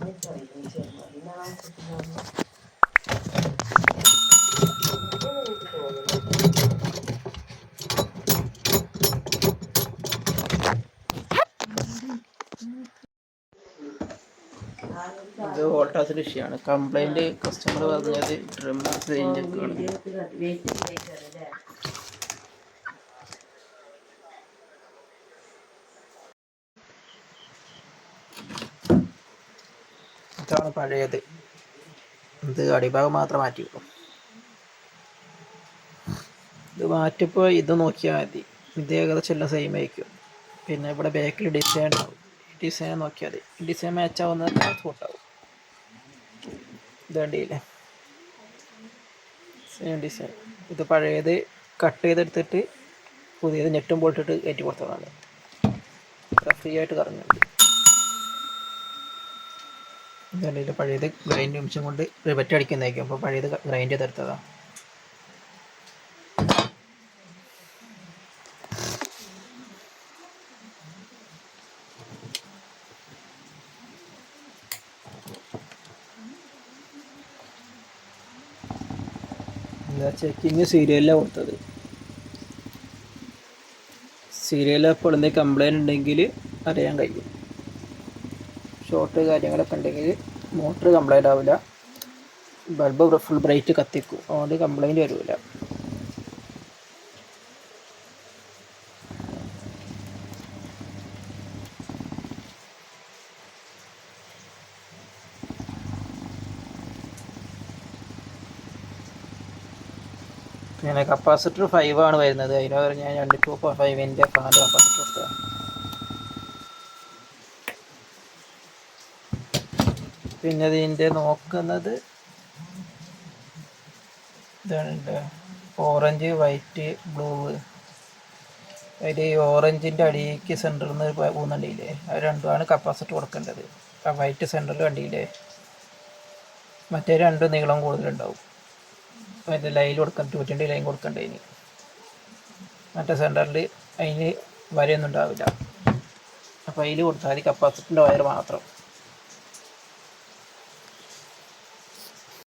ഇത് വോൾട്ടാസിൻ്റെ വിഷയമാണ്. Complaint customer പറഞ്ഞത് ഡ്രം റേഞ്ച് ഒക്കെയാണ്. ഇതാണ് പഴയത്. ഇത് അടിഭാഗം മാത്രം മാറ്റിയുള്ളൂ. ഇത് മാറ്റിയപ്പോൾ ഇത് നോക്കിയാൽ മതി. ഇത് ഏകദേശം എല്ലാം സെയിം ആയിരിക്കും. പിന്നെ ഇവിടെ ബാക്കിൽ ഡിസൈൻ ഉണ്ടാവും. ഡിസൈൻ നോക്കിയാൽ മതി. ഡിസൈൻ മാച്ച് ആവുന്നത് ഫോട്ടാവും. ഇത് കണ്ടില്ലേ, സെയിം ഡിസൈൻ. ഇത് പഴയത് കട്ട് ചെയ്തെടുത്തിട്ട് പുതിയത് നെറ്റും പോയിട്ടിട്ട് കയറ്റി കൊടുത്തതാണ്. ഫ്രീ ആയിട്ട് കറങ്ങുന്നുണ്ട്. ഇതല്ലേ പഴയത് ഗ്രൈൻഡ് നിമിഷം കൊണ്ട് റിബറ്റ് അടിക്കുന്നതായിരിക്കും. അപ്പോൾ പഴയത് ഗ്രൈൻഡ് ചെയ്തെടുത്തതാണ്. എന്താ ചെക്കിങ് സീരിയലിലാണ് കൊടുത്തത്. സീരിയൽ അപ്പോൾ എന്തെങ്കിലും കംപ്ലൈൻറ്റ് ഉണ്ടെങ്കിൽ അറിയാൻ കഴിയും. ഷോർട്ട് കാര്യങ്ങളൊക്കെ ഉണ്ടെങ്കിൽ മോട്ടർ കംപ്ലൈൻ്റ് ആവില്ല, ബൾബ് ഫുൾ ബ്രൈറ്റ് കത്തിക്കും. അതുകൊണ്ട് കംപ്ലൈൻറ്റ് വരില്ല. പിന്നെ കപ്പാസിറ്റർ 5 ആണ് വരുന്നത്. അതിന് പറഞ്ഞ് ഞാൻ 2.5-ൻ്റെ ഫാൻ്റെ കപ്പാസിറ്റർ കൊടുത്തതാണ്. പിന്നെ ഇതിൻ്റെ നോക്കുന്നത് ഇതാണ്, ഓറഞ്ച് വൈറ്റ് ബ്ലൂ. അതിൽ ഈ ഓറഞ്ചിൻ്റെ അടിയിലേക്ക് സെൻറ്ററിൽ നിന്ന് പോകുന്നുണ്ടില്ലേ, അത് രണ്ടുമാണ് കപ്പാസിറ്റർ കൊടുക്കേണ്ടത്. ആ വൈറ്റ് സെൻറ്ററിൽ കണ്ടില്ലേ, മറ്റേ രണ്ട് നീളം കൂടുതലുണ്ടാവും. അതിൻ്റെ ലൈൻ കൊടുക്കാൻ 220 ലൈൻ കൊടുക്കേണ്ടതിന്. മറ്റേ സെൻറ്ററിൽ അതിന് വരയൊന്നും ഉണ്ടാവില്ല. അപ്പോൾ അതിൽ കൊടുത്താൽ മതി കപ്പാസിറ്ററിൻ്റെ വയർ മാത്രം.